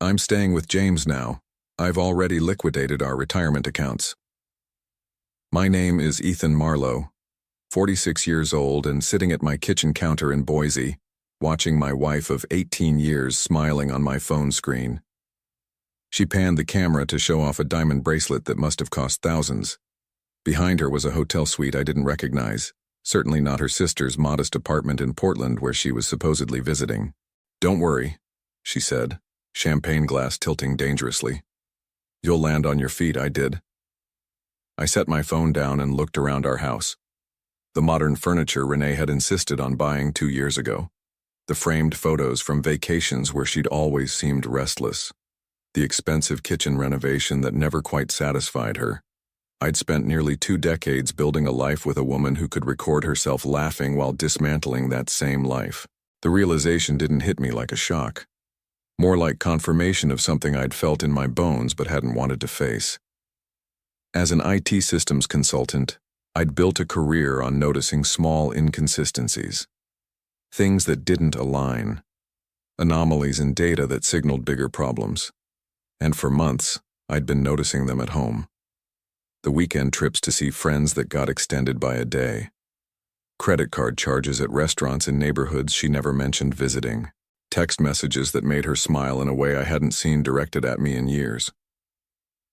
I'm staying with James now. I've already liquidated our retirement accounts. My name is Ethan Marlowe, 46 years old and sitting at my kitchen counter in Boise, watching my wife of 18 years smiling on my phone screen. She panned the camera to show off a diamond bracelet that must have cost thousands. Behind her was a hotel suite I didn't recognize, certainly not her sister's modest apartment in Portland where she was supposedly visiting. "Don't worry," she said, champagne glass tilting dangerously. "You'll land on your feet." I did. I set my phone down and looked around our house. The modern furniture Renee had insisted on buying 2 years ago. The framed photos from vacations where she'd always seemed restless. The expensive kitchen renovation that never quite satisfied her. I'd spent nearly 2 decades building a life with a woman who could record herself laughing while dismantling that same life. The realization didn't hit me like a shock. More like confirmation of something I'd felt in my bones but hadn't wanted to face. As an IT systems consultant, I'd built a career on noticing small inconsistencies. Things that didn't align. Anomalies in data that signaled bigger problems. And for months, I'd been noticing them at home. The weekend trips to see friends that got extended by a day. Credit card charges at restaurants in neighborhoods she never mentioned visiting. Text messages that made her smile in a way I hadn't seen directed at me in years.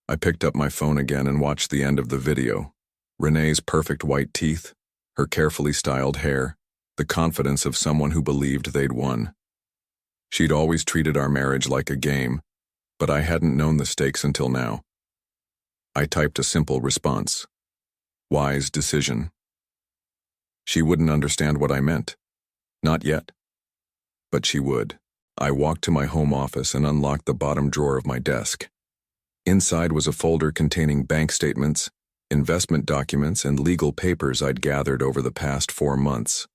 I picked up my phone again and watched the end of the video. Renee's perfect white teeth, her carefully styled hair, the confidence of someone who believed they'd won. She'd always treated our marriage like a game, but I hadn't known the stakes until now. I typed a simple response. Wise decision. She wouldn't understand what I meant. Not yet. But she would. I walked to my home office and unlocked the bottom drawer of my desk. Inside was a folder containing bank statements, investment documents, and legal papers I'd gathered over the past 4 months.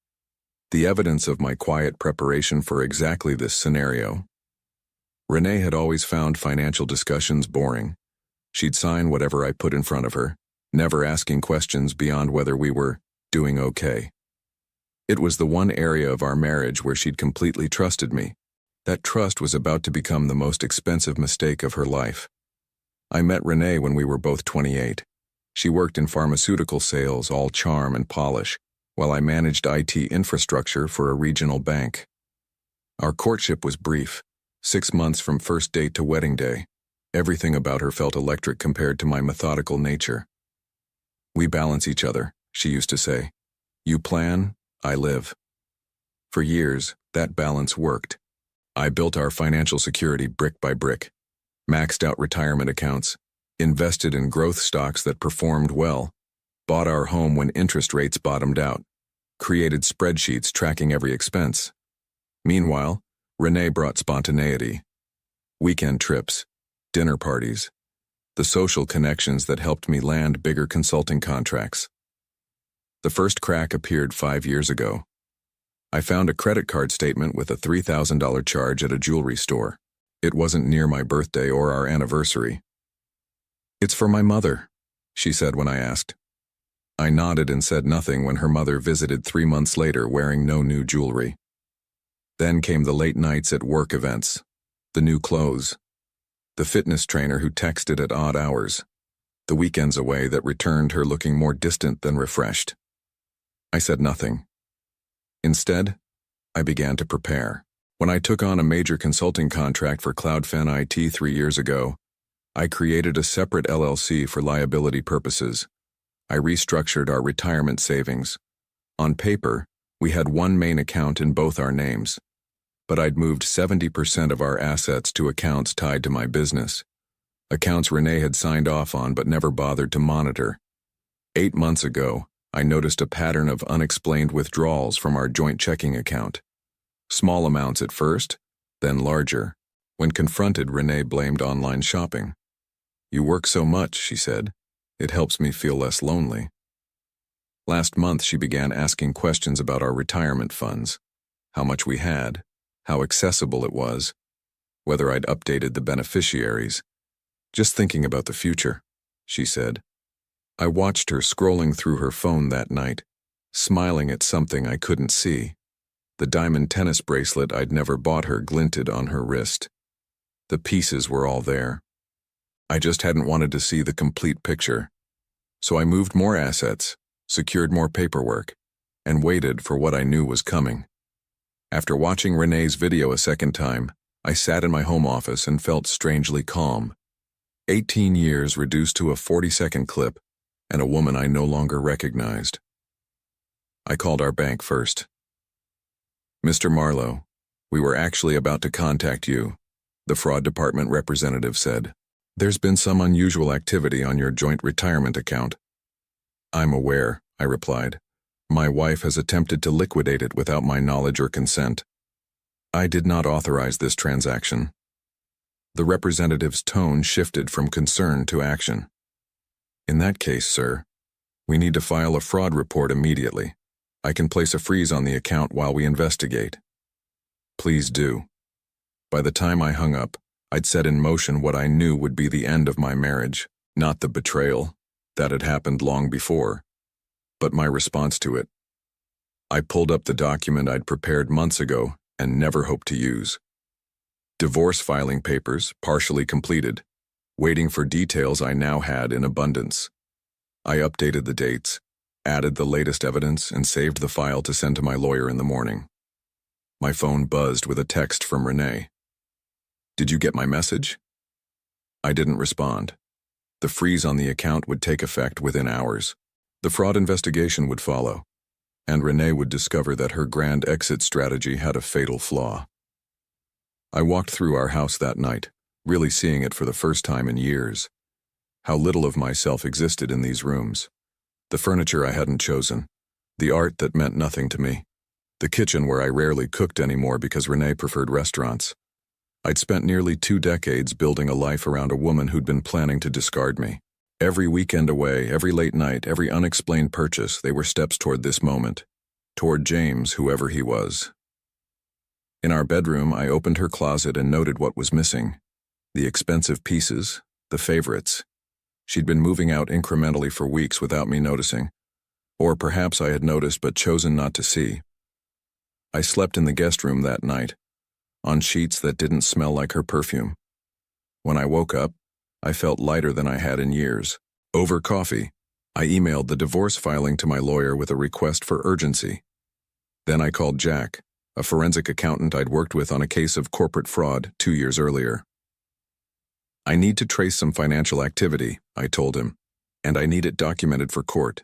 The evidence of my quiet preparation for exactly this scenario. Renee had always found financial discussions boring. She'd sign whatever I put in front of her, never asking questions beyond whether we were doing okay. It was the one area of our marriage where she'd completely trusted me. That trust was about to become the most expensive mistake of her life. I met Renee when we were both 28. She worked in pharmaceutical sales, all charm and polish, while I managed IT infrastructure for a regional bank. Our courtship was brief, 6 months from first date to wedding day. Everything about her felt electric compared to my methodical nature. "We balance each other," she used to say. "You plan, I live." For years, that balance worked. I built our financial security brick by brick. Maxed out retirement accounts, invested in growth stocks that performed well, bought our home when interest rates bottomed out, created spreadsheets tracking every expense. Meanwhile, Renee brought spontaneity. Weekend trips, dinner parties, the social connections that helped me land bigger consulting contracts. The first crack appeared 5 years ago. I found a credit card statement with a $3,000 charge at a jewelry store. It wasn't near my birthday or our anniversary. "It's for my mother," she said when I asked. I nodded and said nothing when her mother visited 3 months later wearing no new jewelry. Then came the late nights at work events, the new clothes, the fitness trainer who texted at odd hours, the weekends away that returned her looking more distant than refreshed. I said nothing. Instead, I began to prepare. When I took on a major consulting contract for CloudFen IT 3 years ago, I created a separate LLC for liability purposes. I restructured our retirement savings. On paper, we had one main account in both our names, but I'd moved 70% of our assets to accounts tied to my business. Accounts Renee had signed off on but never bothered to monitor. 8 months ago, I noticed a pattern of unexplained withdrawals from our joint checking account. Small amounts at first, then larger. When confronted, Renee blamed online shopping. "You work so much," she said. "It helps me feel less lonely." Last month, she began asking questions about our retirement funds, how much we had, how accessible it was, whether I'd updated the beneficiaries. "Just thinking about the future," she said. I watched her scrolling through her phone that night, smiling at something I couldn't see. The diamond tennis bracelet I'd never bought her glinted on her wrist. The pieces were all there. I just hadn't wanted to see the complete picture. So I moved more assets, secured more paperwork, and waited for what I knew was coming. After watching Renee's video a second time, I sat in my home office and felt strangely calm. 18 years reduced to a 40-second clip, and a woman I no longer recognized. I called our bank first. "Mr. Marlowe, we were actually about to contact you," the fraud department representative said. "There's been some unusual activity on your joint retirement account." "I'm aware," I replied. "My wife has attempted to liquidate it without my knowledge or consent. I did not authorize this transaction." The representative's tone shifted from concern to action. "In that case, sir, we need to file a fraud report immediately. I can place a freeze on the account while we investigate." "Please do." By the time I hung up, I'd set in motion what I knew would be the end of my marriage, not the betrayal that had happened long before, but my response to it. I pulled up the document I'd prepared months ago and never hoped to use. Divorce filing papers, partially completed, waiting for details I now had in abundance. I updated the dates, added the latest evidence, and saved the file to send to my lawyer in the morning. My phone buzzed with a text from Renee. "Did you get my message?" I didn't respond. The freeze on the account would take effect within hours. The fraud investigation would follow, and Renee would discover that her grand exit strategy had a fatal flaw. I walked through our house that night, really seeing it for the first time in years. How little of myself existed in these rooms. The furniture I hadn't chosen, the art that meant nothing to me, the kitchen where I rarely cooked anymore because Renee preferred restaurants. I'd spent nearly 2 decades building a life around a woman who'd been planning to discard me. Every weekend away, every late night, every unexplained purchase, they were steps toward this moment, toward James, whoever he was. In our bedroom, I opened her closet and noted what was missing. The expensive pieces, the favorites. She'd been moving out incrementally for weeks without me noticing. Or perhaps I had noticed but chosen not to see. I slept in the guest room that night, on sheets that didn't smell like her perfume. When I woke up, I felt lighter than I had in years. Over coffee, I emailed the divorce filing to my lawyer with a request for urgency. Then I called Jack, a forensic accountant I'd worked with on a case of corporate fraud 2 years earlier. "I need to trace some financial activity," I told him, "and I need it documented for court."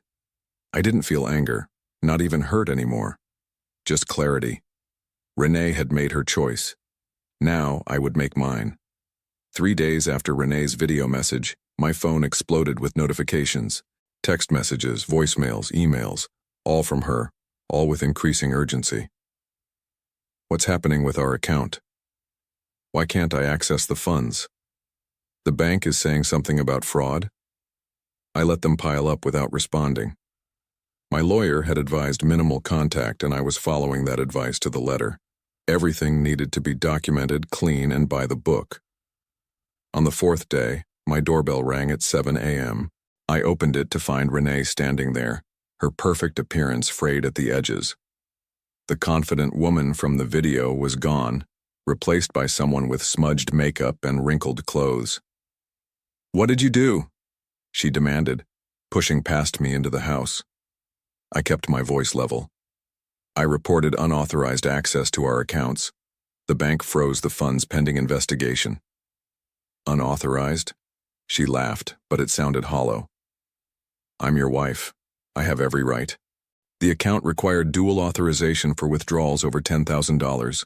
I didn't feel anger, not even hurt anymore. Just clarity. Renee had made her choice. Now I would make mine. 3 days after Renee's video message, my phone exploded with notifications. Text messages, voicemails, emails, all from her, all with increasing urgency. "What's happening with our account? Why can't I access the funds? The bank is saying something about fraud?" I let them pile up without responding. My lawyer had advised minimal contact, and I was following that advice to the letter. Everything needed to be documented, clean, and by the book. On the 4th day, my doorbell rang at 7 a.m. I opened it to find Renee standing there, her perfect appearance frayed at the edges. The confident woman from the video was gone, replaced by someone with smudged makeup and wrinkled clothes. "What did you do?" she demanded, pushing past me into the house. I kept my voice level. I reported unauthorized access to our accounts. The bank froze the funds pending investigation. "Unauthorized?" She laughed, but it sounded hollow. "I'm your wife. I have every right. The account required dual authorization for withdrawals over $10,000.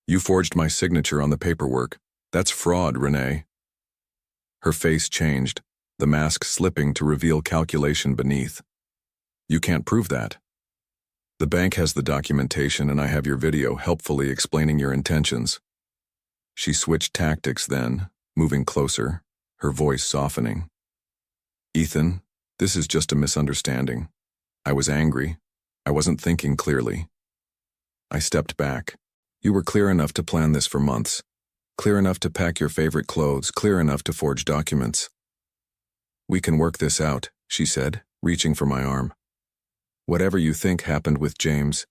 You forged my signature on the paperwork. That's fraud, Renee." Her face changed, the mask slipping to reveal calculation beneath. "You can't prove that." "The bank has the documentation, and I have your video helpfully explaining your intentions." She switched tactics then, moving closer, her voice softening. "Ethan, this is just a misunderstanding. I was angry. I wasn't thinking clearly." I stepped back. "You were clear enough to plan this for months. Clear enough to pack your favorite clothes, clear enough to forge documents." "We can work this out," she said, reaching for my arm. "Whatever you think happened with James."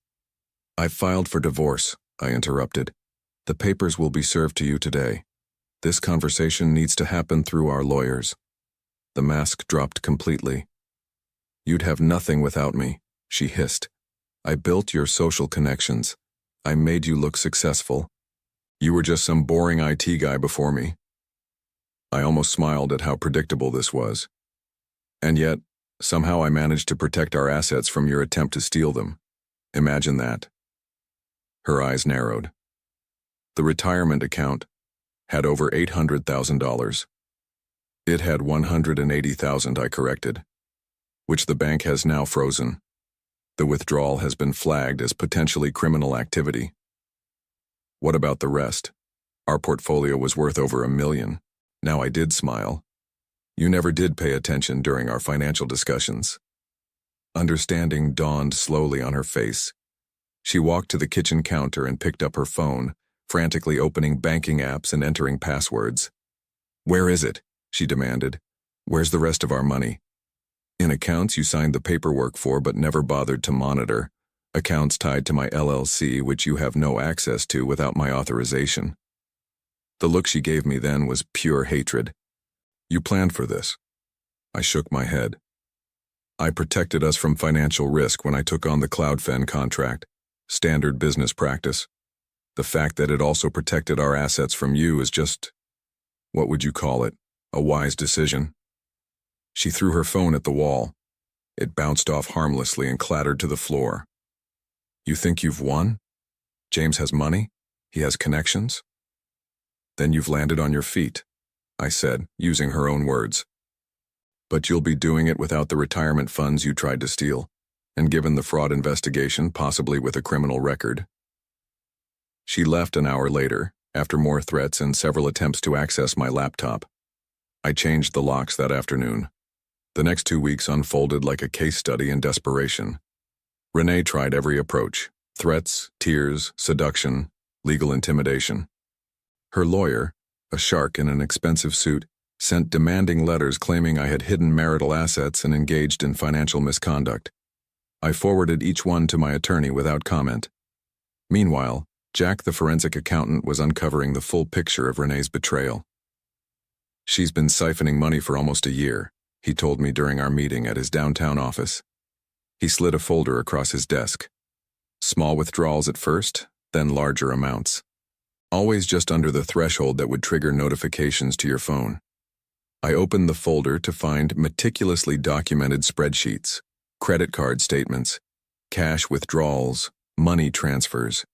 "I've filed for divorce," I interrupted. "The papers will be served to you today. This conversation needs to happen through our lawyers. The mask dropped completely. You'd have nothing without me, she hissed. I built your social connections. I made you look successful. You were just some boring IT guy before me. I almost smiled at how predictable this was. And yet, somehow I managed to protect our assets from your attempt to steal them. Imagine that. Her eyes narrowed. The retirement account had over $800,000. It had $180,000, I corrected, which the bank has now frozen. The withdrawal has been flagged as potentially criminal activity. What about the rest? Our portfolio was worth over $1 million. Now I did smile. You never did pay attention during our financial discussions. Understanding dawned slowly on her face. She walked to the kitchen counter and picked up her phone, frantically opening banking apps and entering passwords. Where is it? She demanded. Where's the rest of our money? In accounts you signed the paperwork for but never bothered to monitor. Accounts tied to my LLC which you have no access to without my authorization. The look she gave me then was pure hatred. You planned for this. I shook my head. I protected us from financial risk when I took on the CloudFen contract. Standard business practice. The fact that it also protected our assets from you is just, what would you call it, a wise decision. She threw her phone at the wall. It bounced off harmlessly and clattered to the floor. You think you've won? James has money? He has connections? Then you've landed on your feet, I said, using her own words. But you'll be doing it without the retirement funds you tried to steal, and given the fraud investigation, possibly with a criminal record. She left an hour later, after more threats and several attempts to access my laptop. I changed the locks that afternoon. The next 2 weeks unfolded like a case study in desperation. Renee tried every approach: threats, tears, seduction, legal intimidation. Her lawyer, a shark in an expensive suit, sent demanding letters claiming I had hidden marital assets and engaged in financial misconduct. I forwarded each one to my attorney without comment. Meanwhile, Jack the forensic accountant was uncovering the full picture of Renee's betrayal. She's been siphoning money for almost a year, he told me during our meeting at his downtown office. He slid a folder across his desk. Small withdrawals at first, then larger amounts. Always just under the threshold that would trigger notifications to your phone. I opened the folder to find meticulously documented spreadsheets, credit card statements, cash withdrawals, money transfers.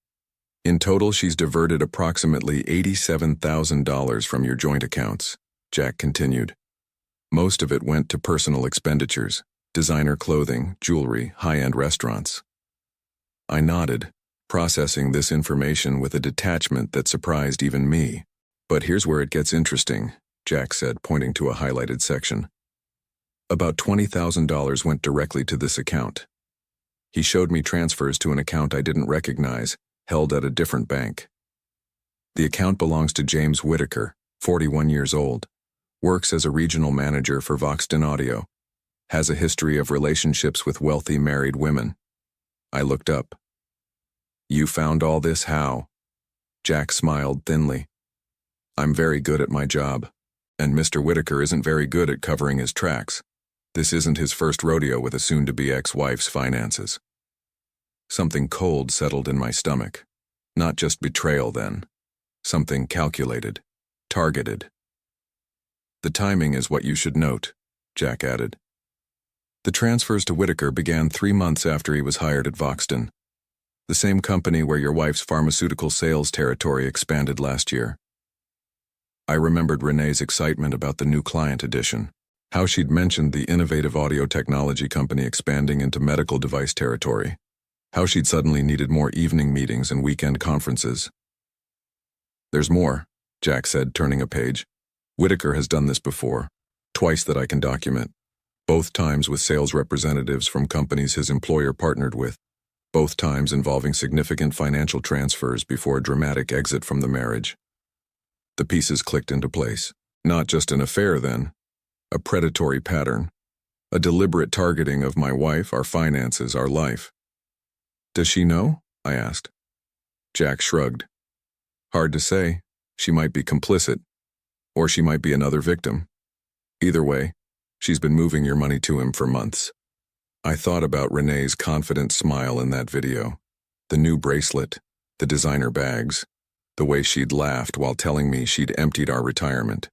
In total, she's diverted approximately $87,000 from your joint accounts, Jack continued. Most of it went to personal expenditures, designer clothing, jewelry, high-end restaurants. I nodded, processing this information with a detachment that surprised even me. But here's where it gets interesting, Jack said, pointing to a highlighted section. About $20,000 went directly to this account. He showed me transfers to an account I didn't recognize, held at a different bank. The account belongs to James Whitaker, 41 years old, works as a regional manager for Voxton Audio, has a history of relationships with wealthy married women. I looked up. You found all this how? Jack smiled thinly. I'm very good at my job, and Mr. Whitaker isn't very good at covering his tracks. This isn't his first rodeo with a soon-to-be ex-wife's finances. Something cold settled in my stomach. Not just betrayal then. Something calculated, targeted. The timing is what you should note, Jack added. The transfers to Whitaker began 3 months after he was hired at Voxton, the same company where your wife's pharmaceutical sales territory expanded last year. I remembered Renee's excitement about the new client addition, how she'd mentioned the innovative audio technology company expanding into medical device territory, how she'd suddenly needed more evening meetings and weekend conferences. There's more, Jack said, turning a page. Whitaker has done this before, twice that I can document, both times with sales representatives from companies his employer partnered with, both times involving significant financial transfers before a dramatic exit from the marriage. The pieces clicked into place. Not just an affair, then. A predatory pattern. A deliberate targeting of my wife, our finances, our life. Does she know? I asked. Jack shrugged. Hard to say. She might be complicit. Or she might be another victim. Either way, she's been moving your money to him for months. I thought about Renee's confident smile in that video, the new bracelet, the designer bags, the way she'd laughed while telling me she'd emptied our retirement.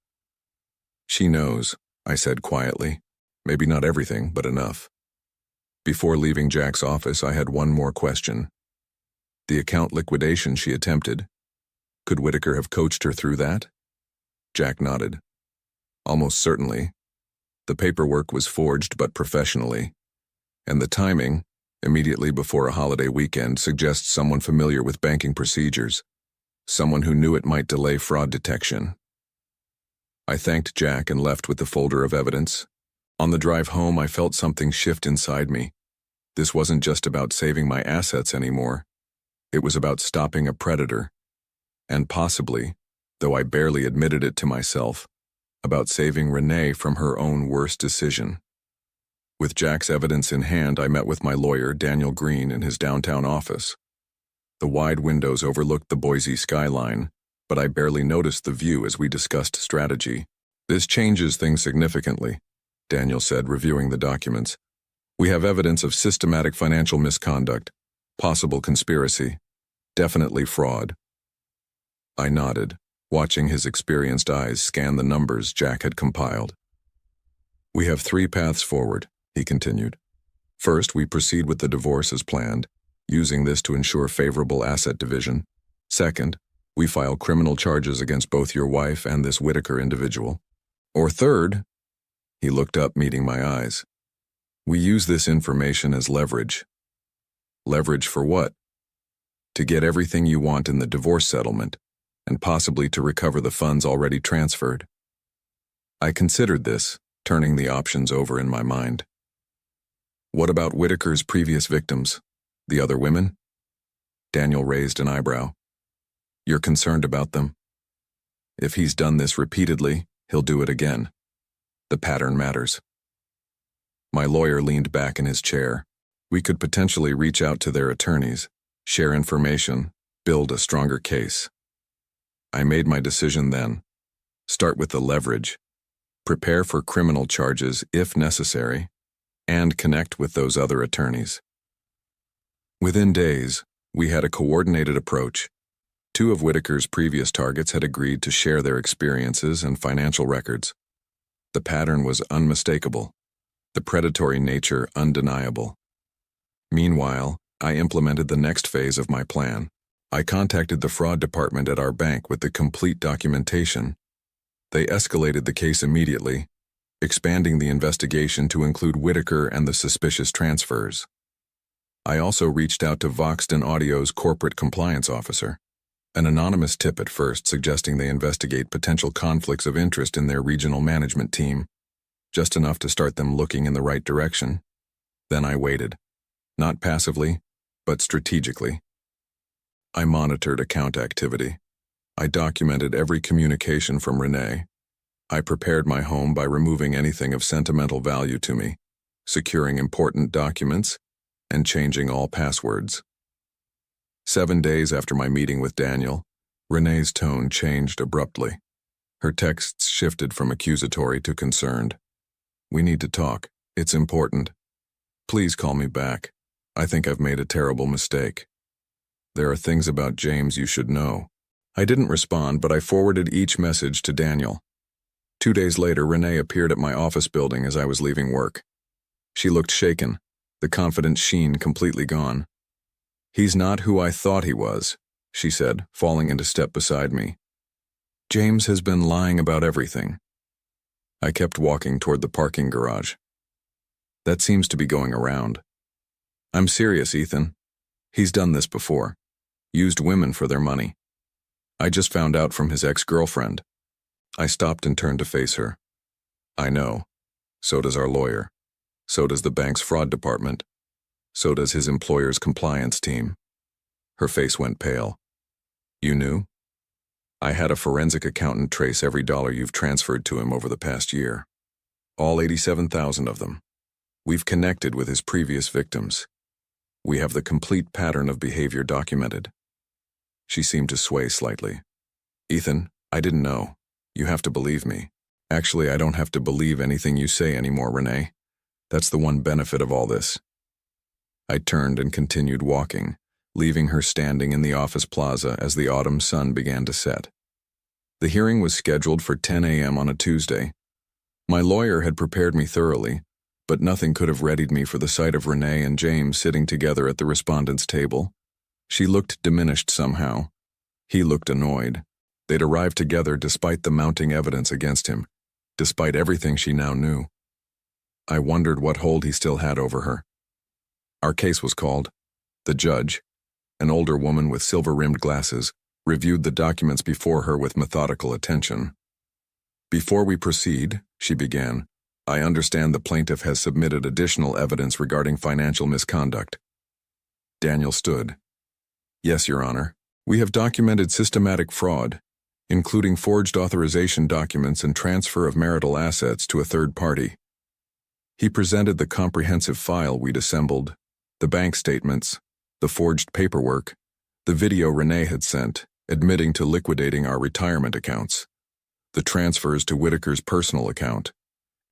She knows, I said quietly. Maybe not everything, but enough. Before leaving Jack's office, I had one more question. The account liquidation she attempted. Could Whitaker have coached her through that? Jack nodded. Almost certainly. The paperwork was forged but professionally. And the timing, immediately before a holiday weekend, suggests someone familiar with banking procedures. Someone who knew it might delay fraud detection. I thanked Jack and left with the folder of evidence. On the drive home, I felt something shift inside me. This wasn't just about saving my assets anymore. It was about stopping a predator. And possibly, though I barely admitted it to myself, about saving Renee from her own worst decision. With Jack's evidence in hand, I met with my lawyer, Daniel Green, in his downtown office. The wide windows overlooked the Boise skyline, but I barely noticed the view as we discussed strategy. This changes things significantly, Daniel said, reviewing the documents. We have evidence of systematic financial misconduct, possible conspiracy, definitely fraud. I nodded, watching his experienced eyes scan the numbers Jack had compiled. We have 3 paths forward, he continued. First, we proceed with the divorce as planned, using this to ensure favorable asset division. Second, we file criminal charges against both your wife and this Whitaker individual. Or third, he looked up, meeting my eyes. We use this information as leverage. Leverage for what? To get everything you want in the divorce settlement, and possibly to recover the funds already transferred. I considered this, turning the options over in my mind. What about Whitaker's previous victims? The other women? Daniel raised an eyebrow. You're concerned about them? If he's done this repeatedly, he'll do it again. The pattern matters. My lawyer leaned back in his chair. We could potentially reach out to their attorneys, share information, build a stronger case. I made my decision then. Start with the leverage. Prepare for criminal charges if necessary, and connect with those other attorneys. Within days, we had a coordinated approach. 2 of Whitaker's previous targets had agreed to share their experiences and financial records. The pattern was unmistakable, the predatory nature undeniable. Meanwhile, I implemented the next phase of my plan. I contacted the fraud department at our bank with the complete documentation. They escalated the case immediately, expanding the investigation to include Whitaker and the suspicious transfers. I also reached out to Voxton Audio's corporate compliance officer. An anonymous tip at first suggesting they investigate potential conflicts of interest in their regional management team, just enough to start them looking in the right direction. Then I waited, not passively, but strategically. I monitored account activity. I documented every communication from Renee. I prepared my home by removing anything of sentimental value to me, securing important documents, and changing all passwords. 7 days after my meeting with Daniel, Renee's tone changed abruptly. Her texts shifted from accusatory to concerned. We need to talk. It's important. Please call me back. I think I've made a terrible mistake. There are things about James you should know. I didn't respond, but I forwarded each message to Daniel. 2 days later, Renee appeared at my office building as I was leaving work. She looked shaken, the confident sheen completely gone. He's not who I thought he was, she said, falling into step beside me. James has been lying about everything. I kept walking toward the parking garage. That seems to be going around. I'm serious, Ethan. He's done this before. Used women for their money. I just found out from his ex-girlfriend. I stopped and turned to face her. I know. So does our lawyer. So does the bank's fraud department. So does his employer's compliance team. Her face went pale. You knew? I had a forensic accountant trace every dollar you've transferred to him over the past year. All 87,000 of them. We've connected with his previous victims. We have the complete pattern of behavior documented. She seemed to sway slightly. Ethan, I didn't know. You have to believe me. Actually, I don't have to believe anything you say anymore, Renee. That's the one benefit of all this. I turned and continued walking, leaving her standing in the office plaza as the autumn sun began to set. The hearing was scheduled for 10 a.m. on a Tuesday. My lawyer had prepared me thoroughly, but nothing could have readied me for the sight of Renee and James sitting together at the respondent's table. She looked diminished somehow. He looked annoyed. They'd arrived together despite the mounting evidence against him, despite everything she now knew. I wondered what hold he still had over her. Our case was called. The judge, an older woman with silver-rimmed glasses, reviewed the documents before her with methodical attention. Before we proceed, she began, I understand the plaintiff has submitted additional evidence regarding financial misconduct. Daniel stood. Yes, Your Honor. We have documented systematic fraud, including forged authorization documents and transfer of marital assets to a third party. He presented the comprehensive file we'd assembled, the bank statements, the forged paperwork, the video Renee had sent, admitting to liquidating our retirement accounts, the transfers to Whitaker's personal account,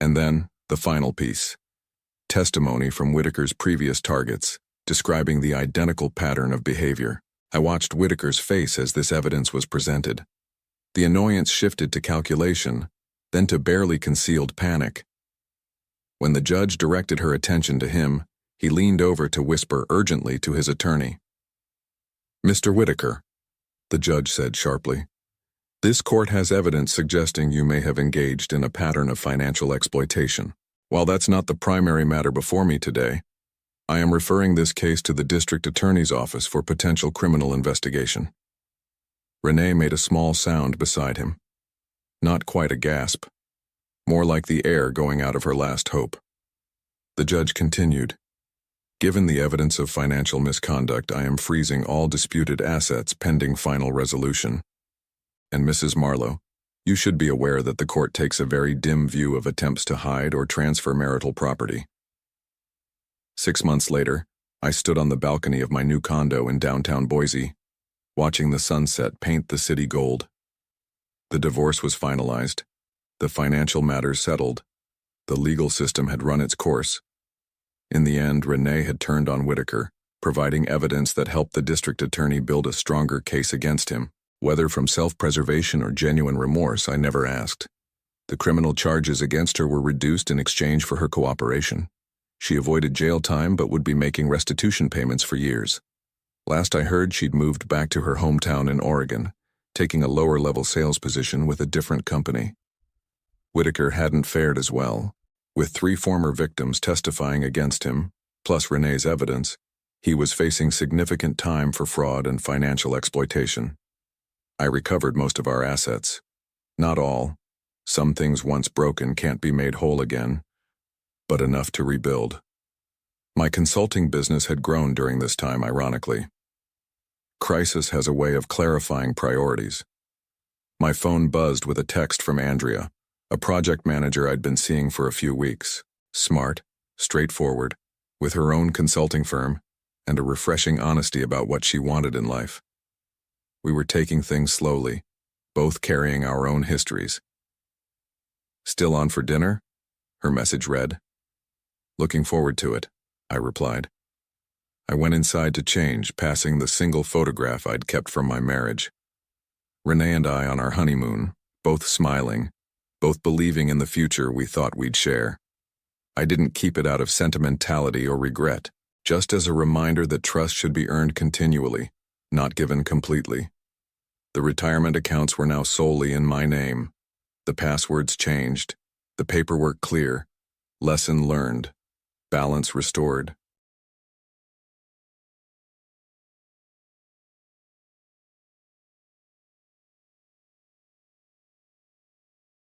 and then the final piece, testimony from Whitaker's previous targets, describing the identical pattern of behavior. I watched Whitaker's face as this evidence was presented. The annoyance shifted to calculation, then to barely concealed panic. When the judge directed her attention to him, he leaned over to whisper urgently to his attorney. Mr. Whitaker, the judge said sharply, this court has evidence suggesting you may have engaged in a pattern of financial exploitation. While that's not the primary matter before me today, I am referring this case to the district attorney's office for potential criminal investigation. Renee made a small sound beside him. Not quite a gasp. More like the air going out of her last hope. The judge continued, given the evidence of financial misconduct, I am freezing all disputed assets pending final resolution. And Mrs. Marlowe, you should be aware that the court takes a very dim view of attempts to hide or transfer marital property. 6 months later, I stood on the balcony of my new condo in downtown Boise, watching the sunset paint the city gold. The divorce was finalized, the financial matters settled, the legal system had run its course. In the end, Renee had turned on Whitaker, providing evidence that helped the district attorney build a stronger case against him. Whether from self-preservation or genuine remorse, I never asked. The criminal charges against her were reduced in exchange for her cooperation. She avoided jail time but would be making restitution payments for years. Last I heard, she'd moved back to her hometown in Oregon, taking a lower-level sales position with a different company. Whitaker hadn't fared as well. With 3 former victims testifying against him, plus Renee's evidence, he was facing significant time for fraud and financial exploitation. I recovered most of our assets. Not all. Some things once broken can't be made whole again, but enough to rebuild. My consulting business had grown during this time, ironically. Crisis has a way of clarifying priorities. My phone buzzed with a text from Andrea, a project manager I'd been seeing for a few weeks. Smart, straightforward, with her own consulting firm, and a refreshing honesty about what she wanted in life. We were taking things slowly, both carrying our own histories. Still on for dinner? Her message read. Looking forward to it, I replied. I went inside to change, passing the single photograph I'd kept from my marriage. Renee and I on our honeymoon, both smiling, both believing in the future we thought we'd share. I didn't keep it out of sentimentality or regret, just as a reminder that trust should be earned continually, not given completely. The retirement accounts were now solely in my name. The passwords changed, the paperwork clear, lesson learned, balance restored.